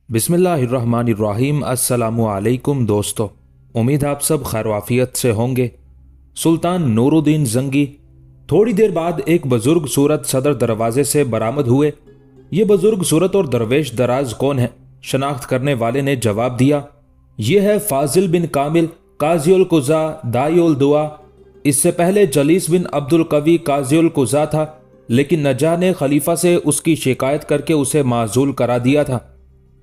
बिस्मिल्लाहिर्रहमानिर्रहीम। अस्सलामु अलैकुम दोस्तों, उम्मीद आप सब खैर वाफियत से होंगे। सुल्तान नूरुद्दीन जंगी थोड़ी देर बाद एक बुजुर्ग सूरत सदर दरवाजे से बरामद हुए। ये बुजुर्ग सूरत और दरवेश दराज कौन है? शनाख्त करने वाले ने जवाब दिया, ये है फाजिल बिन कामिल काजियुल कुजा दायुल दुआ। इससे पहले जलीस बिन अब्दुल कवी काजियुल कुजा था, लेकिन नजा ने खलीफा से उसकी शिकायत करके उसे माजूल करा दिया था।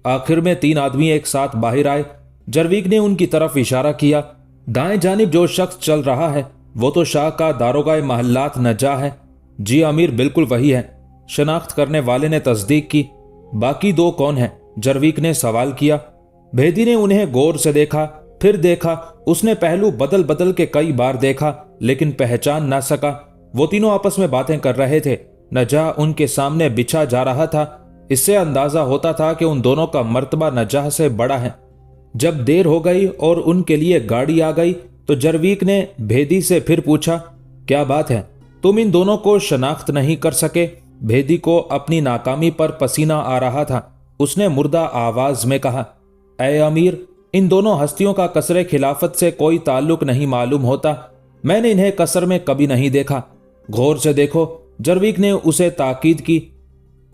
आखिर में तीन आदमी एक साथ बाहर आए। जरवीक ने उनकी तरफ इशारा किया। दाएं जानिब जो शख्स चल रहा है वो तो शाह का दारोगाए महल्लात नजा है। जी अमीर, बिल्कुल वही है। शनाख्त करने वाले ने तस्दीक की। बाकी दो कौन है? जरवीक ने सवाल किया। भेदी ने उन्हें गौर से देखा, फिर देखा। उसने पहलू बदल बदल के कई बार देखा, लेकिन पहचान ना सका। वो तीनों आपस में बातें कर रहे थे। नजा उनके सामने बिछा जा रहा था। इससे अंदाजा होता था कि उन दोनों का मर्तबा नजाह से बड़ा है। जब देर हो गई और उनके लिए गाड़ी आ गई तो जरवीक ने भेदी से फिर पूछा, क्या बात है, तुम इन दोनों को शनाख्त नहीं कर सके? भेदी को अपनी नाकामी पर पसीना आ रहा था। उसने मुर्दा आवाज में कहा, ऐ अमीर, इन दोनों हस्तियों का कसरे खिलाफत से कोई ताल्लुक नहीं मालूम होता। मैंने इन्हें कसर में कभी नहीं देखा। गौर से देखो। जरवीक ने उसे ताकीद की।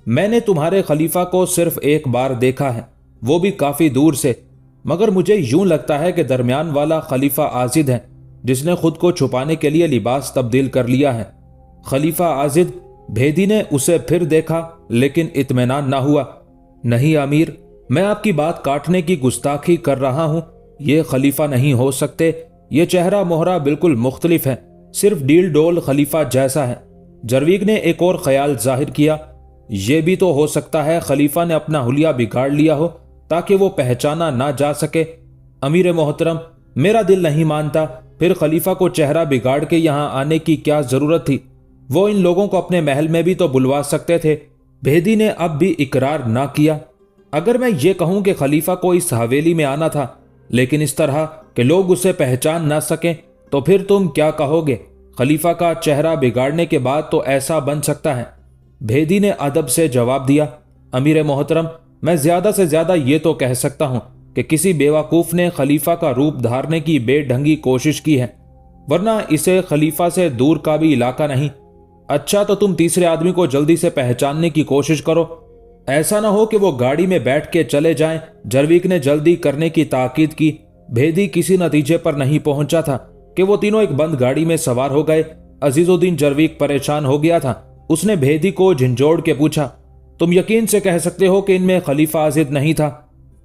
मैंने तुम्हारे खलीफा को सिर्फ एक बार देखा है, वो भी काफी दूर से। मगर मुझे यूं लगता है कि दरमियान वाला खलीफा आजिद है, जिसने खुद को छुपाने के लिए लिबास तब्दील कर लिया है। खलीफा आजिद? भेदी ने उसे फिर देखा, लेकिन इत्मीनान ना हुआ। नहीं अमीर, मैं आपकी बात काटने की गुस्ताखी कर रहा हूं। ये खलीफा नहीं हो सकते। ये चेहरा मोहरा बिल्कुल मुख्तलिफ है, सिर्फ डील डोल खलीफा जैसा है। जरवीक ने एक और ख्याल जाहिर किया, ये भी तो हो सकता है खलीफा ने अपना हुलिया बिगाड़ लिया हो ताकि वो पहचाना ना जा सके। अमीर मोहतरम, मेरा दिल नहीं मानता, फिर खलीफा को चेहरा बिगाड़ के यहाँ आने की क्या जरूरत थी? वो इन लोगों को अपने महल में भी तो बुलवा सकते थे। भेदी ने अब भी इकरार ना किया। अगर मैं ये कहूं कि खलीफा को इस हवेली में आना था, लेकिन इस तरह कि लोग उसे पहचान ना सकें, तो फिर तुम क्या कहोगे? खलीफा का चेहरा बिगाड़ने के बाद तो ऐसा बन सकता है। भेदी ने अदब से जवाब दिया, अमीर मोहतरम, मैं ज्यादा से ज्यादा ये तो कह सकता हूं कि किसी बेवकूफ ने खलीफा का रूप धारने की बेढंगी कोशिश की है, वरना इसे खलीफा से दूर का भी इलाका नहीं। अच्छा, तो तुम तीसरे आदमी को जल्दी से पहचानने की कोशिश करो। ऐसा ना हो कि वो गाड़ी में बैठ के चले जाएं। जरवीक ने जल्दी करने की ताकीद की। भेदी किसी नतीजे पर नहीं पहुंचा था कि वो तीनों एक बंद गाड़ी में सवार हो गए। अजीजुद्दीन जरवीक परेशान हो गया था। उसने भेदी को झंझोड़ के पूछा, तुम यकीन से कह सकते हो कि इनमें खलीफा आजिद नहीं था?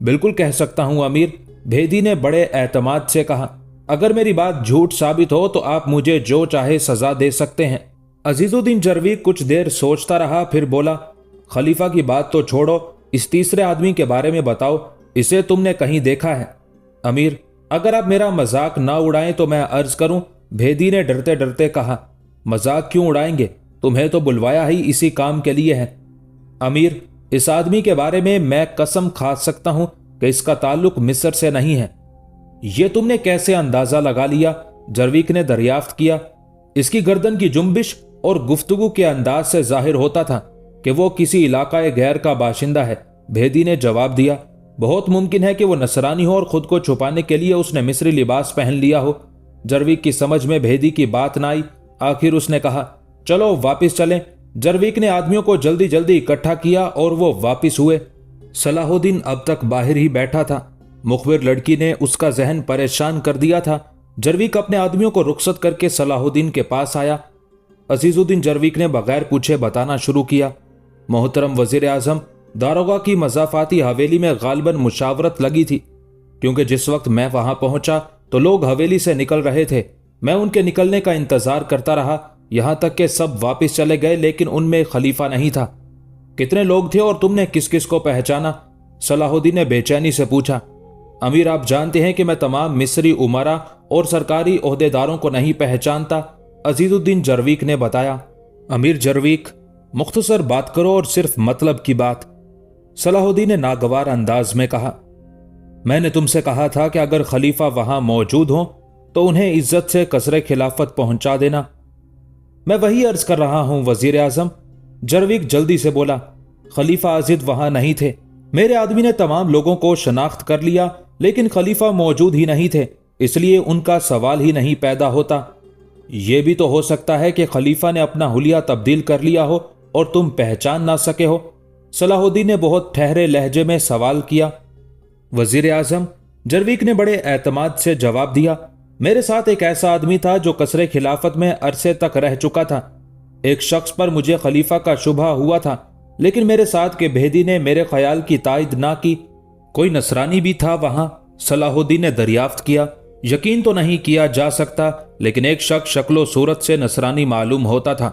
बिल्कुल कह सकता हूं अमीर, भेदी ने बड़े एतमाद से कहा। अगर मेरी बात झूठ साबित हो तो आप मुझे जो चाहे सजा दे सकते हैं। अजीजुद्दीन जरवीक कुछ देर सोचता रहा, फिर बोला, खलीफा की बात तो छोड़ो, इस तीसरे आदमी के बारे में बताओ। इसे तुमने कहीं देखा है? अमीर, अगर आप मेरा मजाक ना उड़ाएं तो मैं अर्ज करूं। भेदी ने डरते डरते कहा। मजाक क्यों उड़ाएंगे? तुम्हें तो बुलवाया ही इसी काम के लिए है। अमीर, इस आदमी के बारे में मैं कसम खा सकता हूं कि इसका ताल्लुक मिस्र से नहीं है। यह तुमने कैसे अंदाजा लगा लिया? जरवीक ने दरियाफ्त किया। इसकी गर्दन की जुम्बिश और गुफ्तगू के अंदाज से जाहिर होता था कि वो किसी इलाकाए गैर का बाशिंदा है। भेदी ने जवाब दिया, बहुत मुमकिन है कि वो नसरानी हो और खुद को छुपाने के लिए उसने मिस्री लिबास पहन लिया हो। जरवीक की समझ में भेदी की बात न आई। आखिर उसने कहा, चलो वापिस चलें। जरवीक ने आदमियों को जल्दी जल्दी इकट्ठा किया और वो वापिस हुए। सलाहुद्दीन अब तक बाहर ही बैठा था। मुखबिर लड़की ने उसका जहन परेशान कर दिया था। जरवीक अपने आदमियों को रुखसत करके सलाहुद्दीन के पास आया। अजीजुद्दीन जरवीक ने बगैर पूछे बताना शुरू किया, मोहतरम वजीर आजम, दारोगा की मजाफाती हवेली में गालिबन मुशावरत लगी थी, क्योंकि जिस वक्त मैं वहां पहुंचा तो लोग हवेली से निकल रहे थे। मैं उनके निकलने का इंतजार करता रहा, यहां तक कि सब वापस चले गए, लेकिन उनमें खलीफा नहीं था। कितने लोग थे और तुमने किस किस को पहचाना? सलाहुद्दीन ने बेचैनी से पूछा। अमीर, आप जानते हैं कि मैं तमाम मिस्री उमरा और सरकारी ओहदेदारों को नहीं पहचानता, अजीजुद्दीन जरवीक ने बताया। अमीर जरवीक, मुख्तसर बात करो और सिर्फ मतलब की बात, सलाहुद्दीन ने नागवार अंदाज में कहा। मैंने तुमसे कहा था कि अगर खलीफा वहां मौजूद हो तो उन्हें इज्जत से कसरे खिलाफत पहुंचा देना। मैं वही अर्ज कर रहा हूं वजीर आजम, जरविक जल्दी से बोला। खलीफा आजिद वहां नहीं थे। मेरे आदमी ने तमाम लोगों को शनाख्त कर लिया, लेकिन खलीफा मौजूद ही नहीं थे, इसलिए उनका सवाल ही नहीं पैदा होता। यह भी तो हो सकता है कि खलीफा ने अपना हुलिया तब्दील कर लिया हो और तुम पहचान ना सके हो। सलाहुद्दीन ने बहुत ठहरे लहजे में सवाल किया। वजीर आजम, जरविक ने बड़े एतमाद से जवाब दिया, मेरे साथ एक ऐसा आदमी था जो कसरे खिलाफत में अरसे तक रह चुका था। एक शख्स पर मुझे खलीफा का शुबहा हुआ था, लेकिन मेरे साथ के भेदी ने मेरे ख्याल की तायद ना की। कोई नसरानी भी था वहां? सलाहुद्दीन ने दरियाफ्त किया। यकीन तो नहीं किया जा सकता, लेकिन एक शख्स शक्लो सूरत से नसरानी मालूम होता था।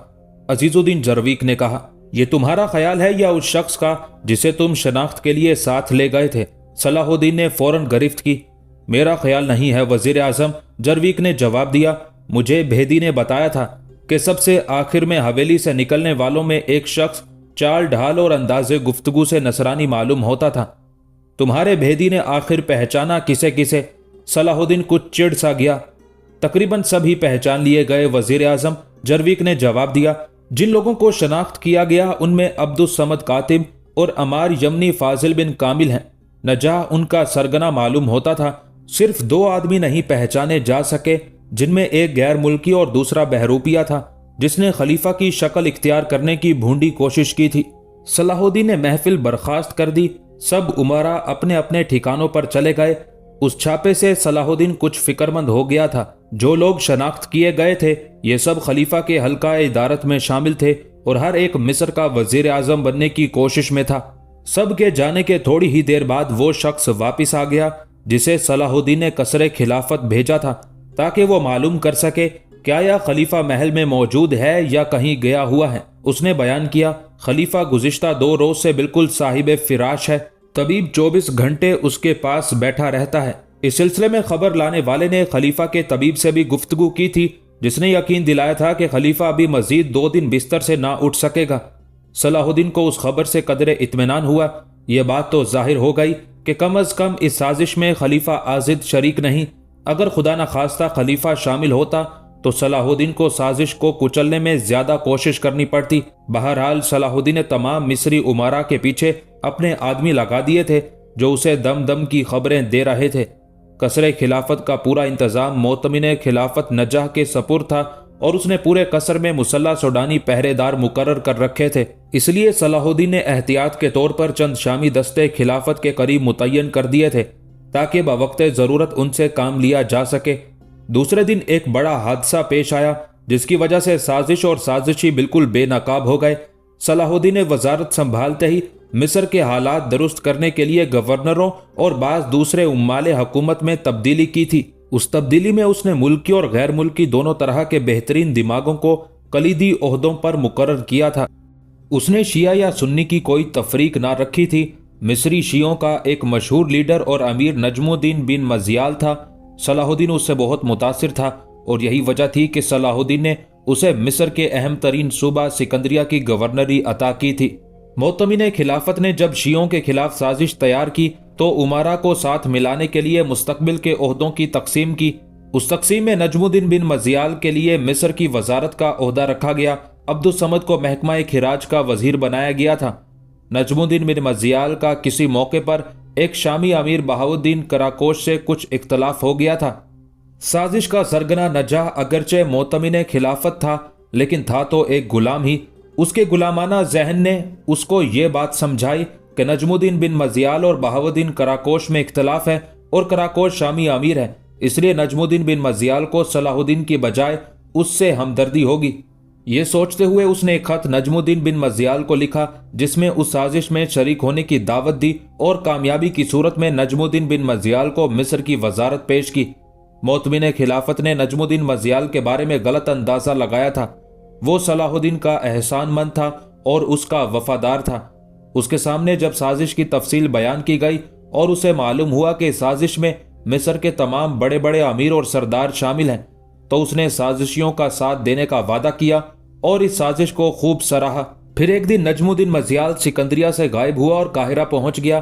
अजीजुद्दीन जरविक ने कहा, यह तुम्हारा ख्याल है या उस शख्स का जिसे तुम शनाख्त के लिए साथ ले गए थे? सलाहुद्दीन ने फौरन गिरफ्त की। मेरा ख्याल नहीं है वजीर आजम, जरविक ने जवाब दिया। मुझे भेदी ने बताया था कि सबसे आखिर में हवेली से निकलने वालों में एक शख्स चाल ढाल और अंदाजे गुफ्तगू से नसरानी मालूम होता था। तुम्हारे भेदी ने आखिर पहचाना किसे किसे? सलाहुद्दीन कुछ चिढ़ सा गया। तकरीबन सभी पहचान लिए गए वजीर आजम, जरविक ने जवाब दिया। जिन लोगों को शनाख्त किया गया उनमें अब्दुस समद कातिब और अमार यमनी फाजिल बिन कामिल हैं। नजाह उनका सरगना मालूम होता था। सिर्फ 2 आदमी नहीं पहचाने जा सके, जिनमें एक गैर मुल्की और दूसरा बहरूपिया था, जिसने खलीफा की शक्ल इख्तियार करने की भूंडी कोशिश की थी। सलाहुद्दीन ने महफिल बर्खास्त कर दी। सब उमरा अपने अपने ठिकानों पर चले गए। उस छापे से सलाहुद्दीन कुछ फिक्रमंद हो गया था। जो लोग शनाख्त किए गए थे, ये सब खलीफा के हल्का इदारत में शामिल थे और हर एक मिस्र का वजीर आजम बनने की कोशिश में था। सबके जाने के थोड़ी ही देर बाद वो शख्स वापिस आ गया जिसे सलाहुद्दीन ने कसरे खिलाफत भेजा था, ताकि वो मालूम कर सके क्या यह खलीफा महल में मौजूद है या कहीं गया हुआ है। उसने बयान किया, खलीफा गुज़िश्ता 2 रोज से बिल्कुल साहिब फिराश है। तबीब 24 घंटे उसके पास बैठा रहता है। इस सिलसिले में खबर लाने वाले ने खलीफा के तबीब से भी गुफ्तगू की थी, जिसने यकीन दिलाया था कि खलीफा अभी मजीद 2 दिन बिस्तर से ना उठ सकेगा। सलाहुद्दीन को उस खबर से कदरे इत्मीनान हुआ। यह बात तो जाहिर हो गई कि कम अज कम इस साजिश में खलीफा आजिद शरीक नहीं। अगर खुदा न खास्ता खलीफा शामिल होता तो सलाहुद्दीन को साजिश को कुचलने में ज्यादा कोशिश करनी पड़ती। बहरहाल सलाहुद्दीन ने तमाम मिस्री उमारा के पीछे अपने आदमी लगा दिए थे, जो उसे दम दम की खबरें दे रहे थे। कसरे खिलाफत का पूरा इंतजाम मोतमिन खिलाफत नजाह के सपुर था और उसने पूरे कसर में मुसल्ला सुडानी पहरेदार मुकर्रर कर रखे थे। इसलिए सलाहुद्दीन ने एहतियात के तौर पर चंद शामी दस्ते खिलाफत के करीब मुतय्यन कर दिए थे, ताकि बवक्ते ज़रूरत उनसे काम लिया जा सके। दूसरे दिन एक बड़ा हादसा पेश आया, जिसकी वजह से साजिश और साजिशी बिल्कुल बेनकाब हो गए। सलाहुद्दीन ने वजारत संभालते ही मिस्र के हालात दुरुस्त करने के लिए गवर्नरों और बाज़ दूसरे उम्माले हुकूमत में तब्दीली की थी। उस तब्दीली में उसने मुल्की और गैर मुल्की दोनों तरह के बेहतरीन दिमागों को कलीदी ओहदों पर मुकर्रर किया था। उसने शिया या सुन्नी की कोई तफरीक ना रखी थी। मिस्री शियों का एक मशहूर लीडर और अमीर नजमुद्दीन बिन मजियाल था। सलाहुद्दीन उससे बहुत मुतासिर था और यही वजह थी कि सलाहुद्दीन ने उसे मिस्र के अहम तरीन सूबा सिकंदरिया की गवर्नरी अता की थी। मोतमिन खिलाफत ने जब शियों के खिलाफ साजिश तैयार की तो उमारा को साथ मिलाने के लिए मुस्तकबिल के ओहदों की तकसीम की। उस तकसीम में नजमुद्दीन बिन मजियाल के लिए मिस्र की वजारत का ओहदा रखा गया। अब्दुस समद को महकमा खिराज का वजीर बनाया गया था। नजमुद्दीन बिन मजियाल का किसी मौके पर एक शामी अमीर बहाउद्दीन कराकोश से कुछ इख्तलाफ हो गया था। साजिश का सरगना नजाह अगरचे मोतमिन खिलाफत था, लेकिन था तो एक गुलाम ही। उसके गुलामाना जहन ने उसको ये बात समझाई कि नजमुद्दीन बिन मजियाल और बहाउद्दीन कराकोश में इख्तलाफ है और कराकोश शामी अमीर है, इसलिए नजमुद्दीन बिन मजियाल को सलाहुद्दीन की बजाय उससे हमदर्दी होगी। ये सोचते हुए उसने एक खत नजमुद्दीन बिन मजियाल को लिखा, जिसमें उस साजिश में शरीक होने की दावत दी और कामयाबी की सूरत में नजमुद्दीन बिन मजियाल को मिस्र की वजारत पेश की। मोतमिन खिलाफत ने नजमुद्दीन मजियाल के बारे में गलत अंदाजा लगाया था। वो सलाहुद्दीन का एहसानमंद था और उसका वफादार था। उसके सामने जब साजिश की तफसील बयान की गई और उसे मालूम हुआ कि साजिश में मिस्र के तमाम बड़े बड़े अमीर और सरदार शामिल हैं, तो उसने साजिशियों का साथ देने का वादा किया और इस साजिश को खूब सराहा। फिर एक दिन नजमुद्दीन मजियाल सिकंदरिया से गायब हुआ और काहिरा पहुंच गया।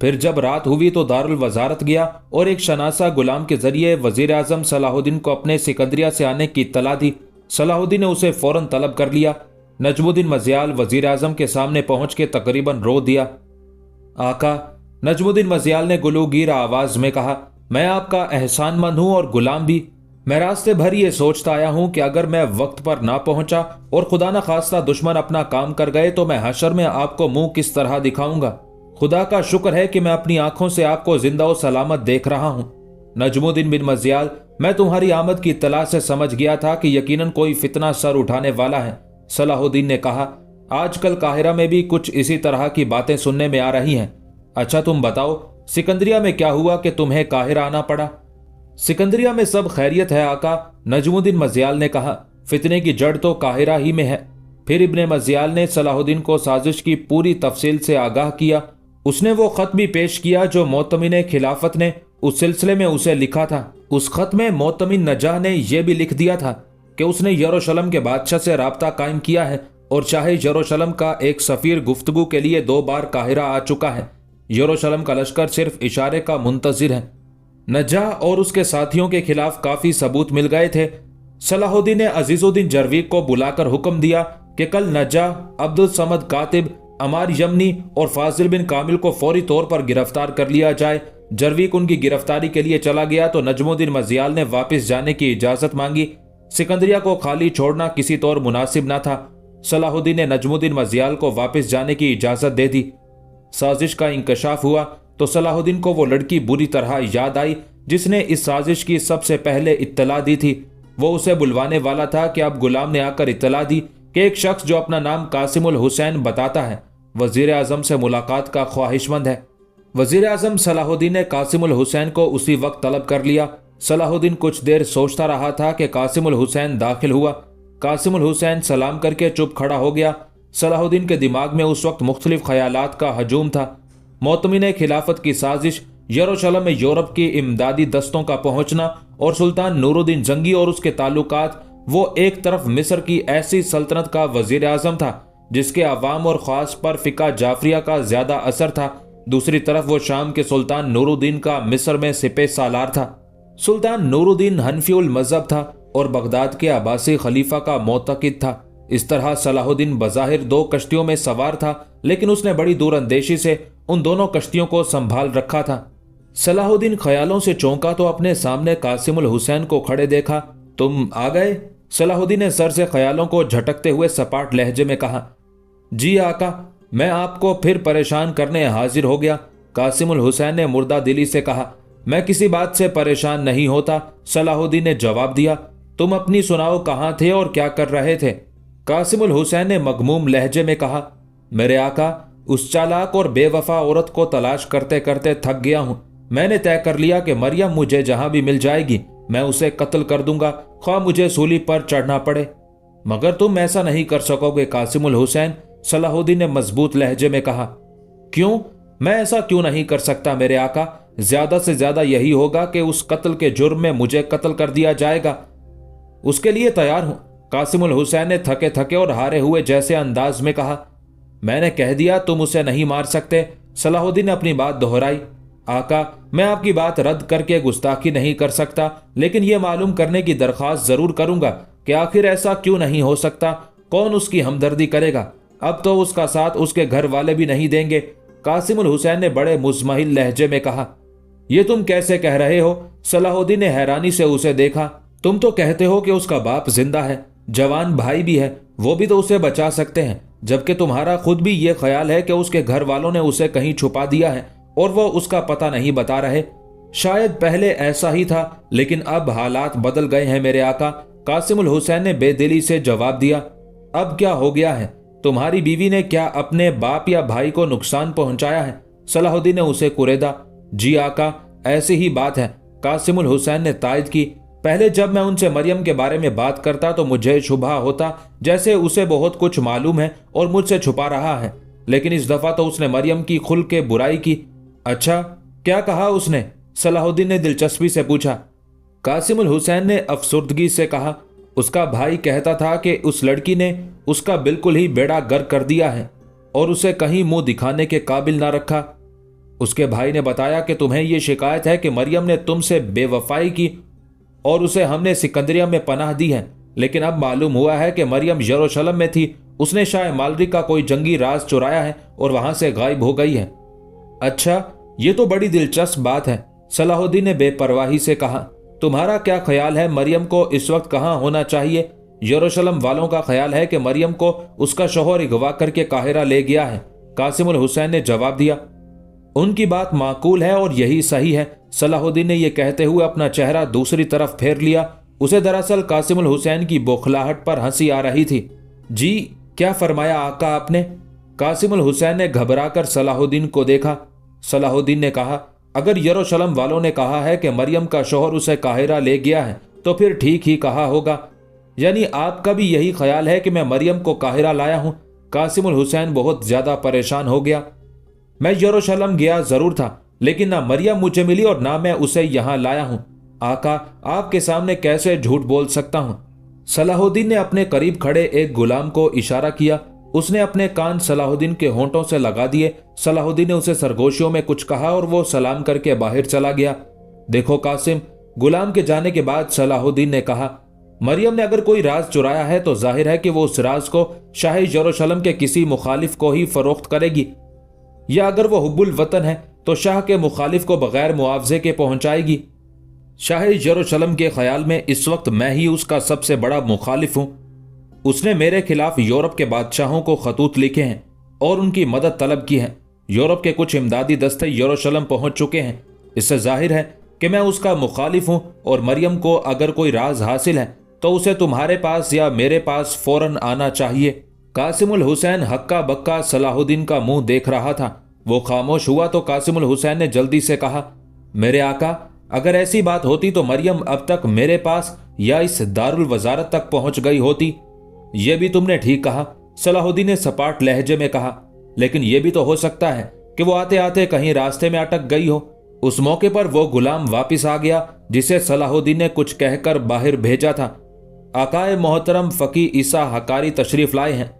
फिर जब रात हुई तो दारुल वजारत गया और एक शनासा गुलाम के जरिए वजीर आजम सलाहुद्दीन को अपने सिकंदरिया से आने की इत्तला दी। सलाहुद्दीन ने उसे फौरन तलब कर लिया। नजमुद्दीन मज़ियाल वजीर आजम के सामने पहुंच के तकरीबन रो दिया। आका, नजमुद्दीन मज़ियाल ने गुलूगीर आवाज में कहा, मैं आपका एहसानमंद हूं और गुलाम भी। मैं रास्ते भर ये सोचता आया हूं कि अगर मैं वक्त पर ना पहुंचा और खुदा न खास्ता दुश्मन अपना काम कर गए तो मैं हशर में आपको मुंह किस तरह दिखाऊंगा। खुदा का शुक्र है कि मैं अपनी आंखों से आपको जिंदा और सलामत देख रहा हूं। नजमुद्दीन बिन मज़ियाल, मैं तुम्हारी आमद की इत्तला से समझ गया था कि यकीनन कोई फितना सर उठाने वाला है। सलाहुद्दीन ने कहा, आजकल काहिरा में भी कुछ इसी तरह की बातें सुनने में आ रही हैं। अच्छा तुम बताओ, सिकंदरिया में क्या हुआ कि तुम्हें काहिरा आना पड़ा? सिकंदरिया में सब खैरियत है आका, नजमुद्दीन मज़ियाल ने कहा। फितने की जड़ तो काहिरा ही में है। फिर इब्ने मज़ियाल ने सलाहुद्दीन को साजिश की पूरी तफसील से आगाह किया। उसने वो खत भी पेश किया जो मोतमिन खिलाफत ने उस सिलसिले में उसे लिखा था। उस खत में मोतमिन नजाह ने यह भी लिख दिया था कि उसने यरूशलेम के बादशाह से राब्ता कायम किया है और चाहे यरूशलेम का एक सफीर गुफ्तगू के लिए 2 बार काहिरा आ चुका है। यरूशलेम का लश्कर सिर्फ इशारे का मुंतजिर है। नजाह और उसके साथियों के खिलाफ काफी सबूत मिल गए थे। सलाहुद्दीन ने अजीजुद्दीन जरवीक को बुलाकर हुक्म दिया कि कल नजाह, अब्दुल समद कातिब, अमार यमनी और फाजिल बिन कामिल को फौरी तौर पर गिरफ्तार कर लिया जाए। जरवीक उनकी गिरफ्तारी के लिए चला गया तो नजमुद्दीन मज़ियाल ने वापस जाने की इजाजत मांगी। सिकंदरिया को खाली छोड़ना किसी तौर मुनासिब न था। सलाहुद्दीन ने नजमुद्दीन मज़ियाल को वापस जाने की इजाजत दे दी। साजिश का इंकशाफ हुआ तो सलाहुद्दीन को वो लड़की बुरी तरह याद आई जिसने इस साजिश की सबसे पहले इत्तला दी थी। वो उसे बुलवाने वाला था कि अब गुलाम ने आकर इत्तला दी कि एक शख्स जो अपना नाम कासिमुल हुसैन बताता है वजीर आजम से मुलाकात का ख्वाहिशमंद है। वजीर आजम सलाहुद्दीन ने कासिमुल हुसैन को उसी वक्त तलब कर लिया। सलाहुद्दीन कुछ देर सोचता रहा था कि कासिमुल हुसैन दाखिल हुआ। कासिमुल हुसैन सलाम करके चुप खड़ा हो गया। सलाहुद्दीन के दिमाग में उस वक्त मुख्तलिफ ख्यालात का हजूम था। मोतमिन खिलाफत की साजिश, यरूशलेम में यूरोप की इमदादी दस्तों का पहुंचना और सुल्तान नूरुद्दीन जंगी और उसके ताल्लुकात। वो एक तरफ मिस्र की ऐसी सल्तनत का वजीर आजम था जिसके अवाम और खास पर फिका जाफरिया का ज्यादा असर था। दूसरी तरफ वो शाम के सुल्तान नूरुद्दीन का मिस्र में सिपह सालार था। सुल्तान नूरुद्दीन हनफी उल मजहब था और बगदाद के अब्बासी खलीफा का मोतकिद था। इस तरह सलाहुद्दीन बज़ाहिर 2 कश्तियों में सवार था, लेकिन उसने बड़ी दूरअंदेशी से उन दोनों कश्तियों को संभाल रखा था। सलाहुद्दीन ख्यालों से चौंका तो अपने सामने कासिमुल हुसैन को खड़े देखा। तुम आ गए? सलाहुद्दीन ने सर से ख्यालों को झटकते हुए सपाट लहजे में कहा। जी आका, मैं आपको फिर परेशान करने हाजिर हो गया। कासिमुल हुसैन ने मुर्दा दिली से कहा। मैं किसी बात से परेशान नहीं होता, सलाहुद्दीन ने जवाब दिया। तुम अपनी सुनाओ, कहाँ थे और क्या कर रहे थे? कासिमुल हुसैन ने मगमूम लहजे में कहा, मेरे आका, उस चालाक और बेवफा औरत को तलाश करते करते थक गया हूं। मैंने तय कर लिया कि मरियम मुझे जहां भी मिल जाएगी मैं उसे कत्ल कर दूंगा, ख्वाह मुझे सूली पर चढ़ना पड़े। मगर तुम ऐसा नहीं कर सकोगे कासिमुल हुसैन, सलाहुद्दीन ने मजबूत लहजे में कहा। क्यों? मैं ऐसा क्यों नहीं कर सकता मेरे आका? ज्यादा से ज्यादा यही होगा कि उस कत्ल के जुर्म में मुझे कत्ल कर दिया जाएगा। उसके लिए तैयार हूं, कासिमुल हुसैन ने थके थके और हारे हुए जैसे अंदाज में कहा। मैंने कह दिया तुम उसे नहीं मार सकते, सलाहुद्दीन ने अपनी बात दोहराई। आका, मैं आपकी बात रद्द करके गुस्ताखी नहीं कर सकता, लेकिन यह मालूम करने की दरख्वास्त जरूर करूंगा कि आखिर ऐसा क्यों नहीं हो सकता। कौन उसकी हमदर्दी करेगा? अब तो उसका साथ उसके घर वाले भी नहीं देंगे, कासिमुल हुसैन ने बड़े मुज़महिल लहजे में कहा। यह तुम कैसे कह रहे हो? सलाहुद्दीन ने हैरानी से उसे देखा। तुम तो कहते हो कि उसका बाप जिंदा है, जवान भाई भी है, वो भी तो उसे बचा सकते हैं, जबकि तुम्हारा खुद भी ये ख्याल है कि उसके घर वालों ने उसे कहीं छुपा दिया है और वो उसका पता नहीं बता रहे। शायद पहले ऐसा ही था, लेकिन अब हालात बदल गए हैं मेरे आका, कासिमुल हुसैन ने बेदिली से जवाब दिया। अब क्या हो गया है? तुम्हारी बीवी ने क्या अपने बाप या भाई को नुकसान पहुंचाया है? सलाहुद्दीन ने उसे कुरेदा। जी आका, ऐसी ही बात है, कासिमुल हुसैन ने तायद की। पहले जब मैं उनसे मरियम के बारे में बात करता तो मुझे शुबहा होता जैसे उसे बहुत कुछ मालूम है और मुझसे छुपा रहा है, लेकिन इस दफा तो उसने मरियम की खुल के बुराई की। अच्छा, क्या कहा उसने? सलाहुद्दीन ने दिलचस्पी से पूछा। कासिमुल हुसैन ने अफसुर्दगी से कहा, उसका भाई कहता था कि उस लड़की ने उसका बिल्कुल ही बेड़ा गर्क कर दिया है और उसे कहीं मुंह दिखाने के काबिल ना रखा। उसके भाई ने बताया कि तुम्हें यह शिकायत है कि मरियम ने तुमसे बेवफाई की और उसे हमने सिकंदरिया में पनाह दी है, लेकिन अब मालूम हुआ है कि मरियम यरूशलेम में थी। उसने शाह मालरी का कोई जंगी राज चुराया है और वहां से गायब हो गई है। अच्छा, ये तो बड़ी दिलचस्प बात है, सलाहुद्दीन ने बेपरवाही से कहा। तुम्हारा क्या ख्याल है, मरियम को इस वक्त कहाँ होना चाहिए? यरूशलेम वालों का ख्याल है कि मरियम को उसका शौहर अगवा करके काहिरा ले गया है, कासिम उल हुसैन ने जवाब दिया। उनकी बात माकूल है और यही सही है। सलाहुद्दीन ने यह कहते हुए अपना चेहरा दूसरी तरफ फेर लिया। उसे दरअसल कासिम उल हुसैन की बौखलाहट पर हंसी आ रही थी। जी, क्या फरमाया आका आपने? कासिम उल हुसैन ने घबराकर सलाहुद्दीन को देखा। सलाहुद्दीन ने कहा, अगर यरूशलेम वालों ने कहा है कि मरियम का शौहर उसे काहिरा ले गया है तो फिर ठीक ही कहा होगा। यानी आपका भी यही ख्याल है कि मैं मरियम को काहिरा लाया हूं? कासिम उल हुसैन बहुत ज्यादा परेशान हो गया। मैं यरूशलेम गया जरूर था, लेकिन ना मरियम मुझे मिली और ना मैं उसे यहां लाया हूं। आका, आपके सामने कैसे झूठ बोल सकता हूं? सलाहुद्दीन ने अपने करीब खड़े एक गुलाम को इशारा किया। उसने अपने कान सलाहुद्दीन के होंठों से लगा दिए। सलाहुद्दीन ने उसे सरगोशियों में कुछ कहा और वो सलाम करके बाहर चला गया। देखो कासिम, गुलाम के जाने के बाद सलाहुद्दीन ने कहा, मरियम ने अगर कोई राज चुराया है तो जाहिर है कि वो उस राज को शाह यरूशलेम के किसी मुखालिफ को ही फरोख्त करेगी, या अगर वो हुब्बुल वतन है तो शाह के मुखालिफ को बगैर मुआवजे के पहुंचाएगी। शाह यरूशलेम के ख्याल में इस वक्त मैं ही उसका सबसे बड़ा मुखालिफ हूं। उसने मेरे खिलाफ यूरोप के बादशाहों को खतूत लिखे हैं और उनकी मदद तलब की है। यूरोप के कुछ इमदादी दस्ते यरूशलेम पहुंच चुके हैं। इससे जाहिर है कि मैं उसका मुखालिफ हूं और मरियम को अगर कोई राज हासिल है तो उसे तुम्हारे पास या मेरे पास फौरन आना चाहिए। कासिम उल हुसैन हक्का बक्का सलाहुद्दीन का मुंह देख रहा था। वो खामोश हुआ तो कासिम उल हुसैन ने जल्दी से कहा, मेरे आका, अगर ऐसी बात होती तो मरियम अब तक मेरे पास या इस दारुल वजारत तक पहुंच गई होती। यह भी तुमने ठीक कहा, सलाहुद्दीन ने सपाट लहजे में कहा, लेकिन यह भी तो हो सकता है कि वो आते आते कहीं रास्ते में अटक गई हो। उस मौके पर वो गुलाम वापिस आ गया जिसे सलाहुद्दीन ने कुछ कहकर बाहर भेजा था। आकाए मोहतरम फकी ईसा हकारी तशरीफ लाए हैं,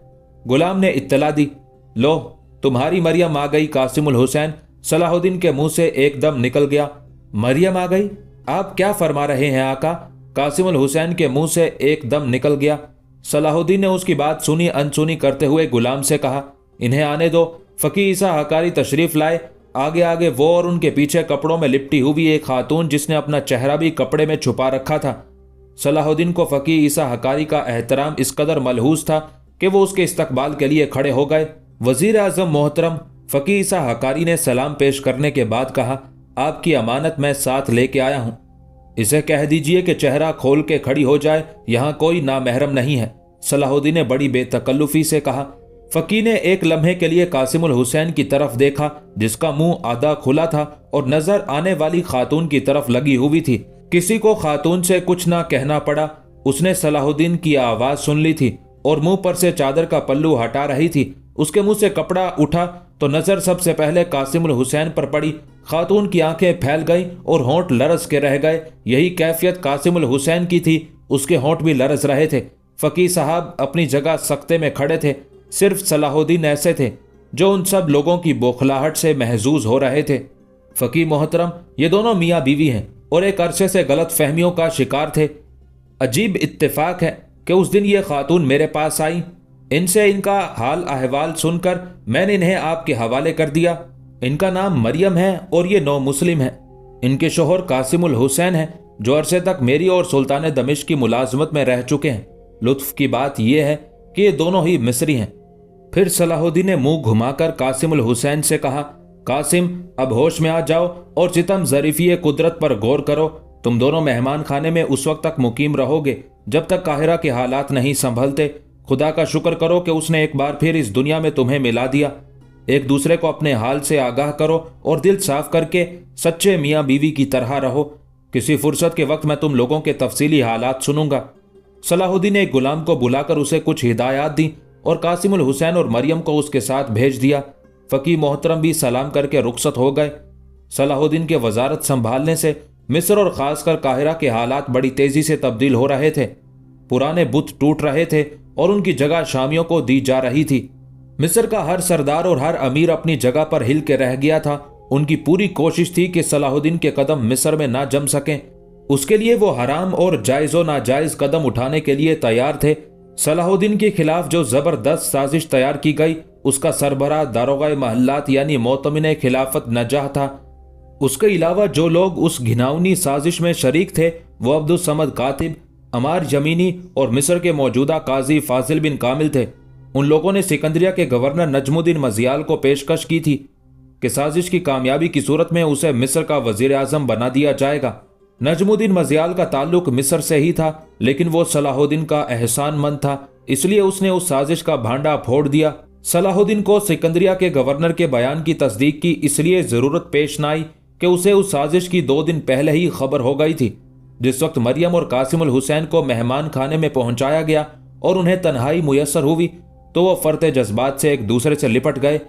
गुलाम ने इत्तला दी। लो, तुम्हारी मरियम आ गई। कासिम उल हुसैन सलाहुद्दीन के मुंह से एकदम निकल गया। मरियम आ गई? आप क्या फरमा रहे हैं आका? कासिम उल हुसैन के मुंह से एकदम निकल गया। सलाहुद्दीन ने उसकी बात सुनी अनसुनी करते हुए गुलाम से कहा, इन्हें आने दो। फकी ईसा हकारी तशरीफ लाए। आगे आगे वो और उनके पीछे कपड़ों में लिपटी हुई एक खातून जिसने अपना चेहरा भी कपड़े में छुपा रखा था। सलाहुद्दीन को फकी ईसा हकारी का एहतराम इस कदर मलहूस था कि वो उसके इस्तकबाल के लिए खड़े हो गए। वजीर आजम मोहतरम, फकी ईसा हकारी ने सलाम पेश करने के बाद कहा, आपकी अमानत मैं साथ लेके आया हूं। इसे कह दीजिए कि चेहरा खोल के खड़ी हो जाए, यहां कोई नामहरम नहीं है। सलाहुद्दीन ने बड़ी बेतकल्लुफी से कहा। फकी ने एक लम्हे के लिए कासिम उल हुसैन की तरफ देखा जिसका मुंह आधा खुला था और नजर आने वाली खातून की तरफ लगी हुई थी। किसी को खातून से कुछ ना कहना पड़ा। उसने सलाहुद्दीन की आवाज सुन ली थी और मुंह पर से चादर का पल्लू हटा रही थी। उसके मुंह से कपड़ा उठा तो नजर सबसे पहले कासिम उल हुसैन पर पड़ी। खातून की आंखें फैल गईं और होंठ लरस के रह गए। यही कैफियत कासिम उल हुसैन की थी, उसके होंठ भी लरस रहे थे। फकी साहब अपनी जगह सख्ते में खड़े थे। सिर्फ सलाहुद्दीन ऐसे थे जो उन सब लोगों की बौखलाहट से महजूज हो रहे थे। फकी मोहतरम, ये दोनों मियाँ बीवी हैं और एक अरसे से गलत फहमियों का शिकार थे। अजीब इत्तेफाक है कि उस दिन ये खातून मेरे पास आई। इनसे इनका हाल अहवाल सुनकर मैंने इन्हें आपके हवाले कर दिया। इनका नाम मरियम है और ये नौ मुस्लिम है। इनके शोहर कासिम उल हुसैन है जो अरसे तक मेरी और सुल्तान दमिश्क की मुलाजमत में रह चुके हैं। लुत्फ की बात यह है कि ये दोनों ही मिस्री हैं। फिर सलाहुद्दीन ने मुंह घुमाकर कासिम उल हुसैन से कहा, कासिम, अब होश में आ जाओ और सितम ज़रीफ़ी कुदरत पर गौर करो। तुम दोनों मेहमान खाने में उस वक्त तक मुकीम रहोगे जब तक काहिरा के हालात नहीं संभलते। खुदा का शुक्र करो कि उसने एक बार फिर इस दुनिया में तुम्हें मिला दिया। एक दूसरे को अपने हाल से आगाह करो और दिल साफ करके सच्चे मियाँ बीवी की तरह रहो। किसी फुर्सत के वक्त मैं तुम लोगों के तफसीली हालात सुनूंगा। सलाहुद्दीन ने एक गुलाम को बुलाकर उसे कुछ हिदायत दी और कासिम उल हुसैन और मरियम को उसके साथ भेज दिया। फकी मोहतरम भी सलाम करके रुखसत हो गए। सलाहुद्दीन के वजारत संभालने से मिस्र और खासकर काहिरा के हालात बड़ी तेजी से तब्दील हो रहे थे। पुराने बुत टूट रहे थे और उनकी जगह शामियों को दी जा रही थी। मिस्र का हर सरदार और हर अमीर अपनी जगह पर हिल के रह गया था उनकी पूरी कोशिश थी कि सलाहुद्दीन के कदम मिस्र में ना जम सकें। उसके लिए वो हराम और जायज़ व नाजायज़ कदम उठाने के लिए तैयार थे। सलाहुद्दीन के खिलाफ जो जबरदस्त साजिश तैयार की गई, उसका सरबराह दारोगाए महल्लात यानी मोतमिन खिलाफत नजाह था। उसके अलावा जो लोग उस घिनौनी साजिश में शरीक थे वो अब्दुस समद कातिब, अमार जमीनी और मिस्र के मौजूदा काजी फाजिल बिन कामिल थे। उन लोगों ने सिकंदरिया के गवर्नर नजमुद्दीन मजियाल को पेशकश की थी कि साजिश की कामयाबी की सूरत में उसे मिस्र का वजीर आजम बना दिया जाएगा। नजमुद्दीन मजियाल का ताल्लुक मिस्र से ही था, लेकिन वो सलाहुद्दीन का एहसानमंद था, इसलिए उसने उस साजिश का भांडा फोड़ दिया। सलाहुद्दीन को सिकंदरिया के गवर्नर के बयान की तस्दीक की इसलिए जरूरत पेश न आई कि उसे उस साजिश की 2 दिन पहले ही खबर हो गई थी। जिस वक्त मरियम और कासिमुल हुसैन को मेहमान खाने में पहुंचाया गया और उन्हें तन्हाई मुयस्सर हुई तो वो फरते जज्बात से एक दूसरे से लिपट गए।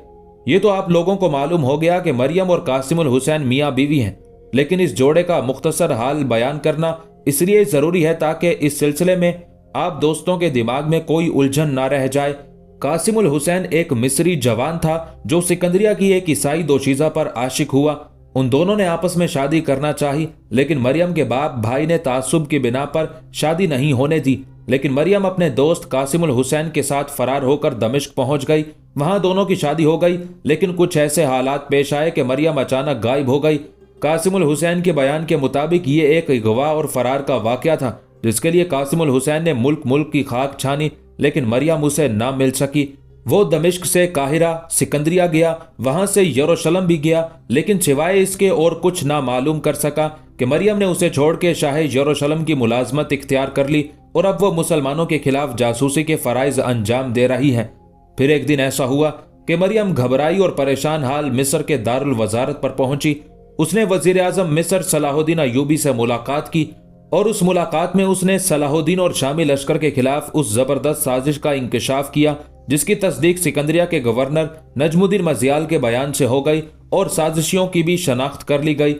ये तो आप लोगों को मालूम हो गया कि मरियम और कासिमुल हुसैन मियाँ बीवी हैं, लेकिन इस जोड़े का मुख्तसर हाल बयान करना इसलिए ज़रूरी है ताकि इस सिलसिले में आप दोस्तों के दिमाग में कोई उलझन ना रह जाए। कासिमुल हुसैन एक मिस्री जवान था जो सिकंदरिया की एक ईसाई दोशीज़ा पर आशिक हुआ। उन दोनों ने आपस में शादी करना चाही, लेकिन मरियम के बाप भाई ने तासुब की बिना पर शादी नहीं होने दी। लेकिन मरियम अपने दोस्त कासिमुल हुसैन के साथ फरार होकर दमिश्क पहुंच गई। वहां दोनों की शादी हो गई, लेकिन कुछ ऐसे हालात पेश आए कि मरियम अचानक गायब हो गई। कासिमुल हुसैन के बयान के मुताबिक ये एक अगवा और फरार का वाकया था, जिसके लिए कासिमुल हुसैन ने मुल्क मुल्क की खाक छानी, लेकिन मरियम उसे ना मिल सकी। वो दमिश्क से काहिरा, सिकंदरिया गया, वहां से यरूशलेम भी गया, लेकिन सिवाय इसके और कुछ ना मालूम कर सका कि मरियम ने उसे छोड़ के शाह यरूशलेम की मुलाजमत इख्तियार कर ली और अब वो मुसलमानों के खिलाफ जासूसी के फराइज अंजाम दे रही है। फिर एक दिन ऐसा हुआ कि मरियम घबराई और परेशान हाल मिस्र के दारुल वजारत पर पहुंची। उसने वजीर आजम मिस्र सलाहुद्दीन अयूबी से मुलाकात की और उस मुलाकात में उसने सलाहुद्दीन और शामी लश्कर के खिलाफ उस जबरदस्त साजिश का इंकशाफ किया जिसकी तस्दीक सिकंदरिया के गवर्नर नजमुद्दीन मजियाल के बयान से हो गई और साजिशियों की भी शनाख्त कर ली गई।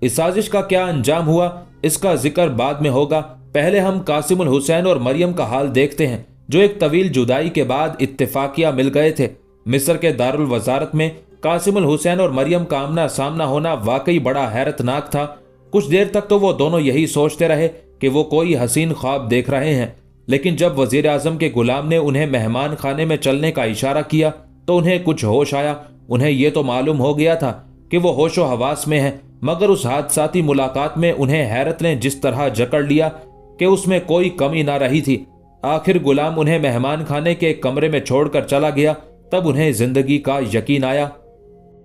इस साजिश का क्या अंजाम हुआ इसका जिक्र बाद में होगा। पहले हम कासिमुल हुसैन और मरियम का हाल देखते हैं, जो एक तवील जुदाई के बाद इत्तेफाकिया मिल गए थे। मिस्र के दारुल वजारत में कासिमुल हुसैन और मरियम का आमना सामना होना वाकई बड़ा हैरतनाक था। कुछ देर तक तो वो दोनों यही सोचते रहे कि वो कोई हसीन ख्वाब देख रहे हैं, लेकिन जब वजीर आजम के गुलाम ने उन्हें मेहमान खाने में चलने का इशारा किया तो उन्हें कुछ होश आया। उन्हें ये तो मालूम हो गया था कि वो होशो हवास में है, मगर उस हादसाती मुलाकात में उन्हें हैरत ने जिस तरह जकड़ लिया कि उसमें कोई कमी ना रही थी। आखिर गुलाम उन्हें मेहमान खाने के कमरे में छोड़कर चला गया, तब उन्हें जिंदगी का यकीन आया।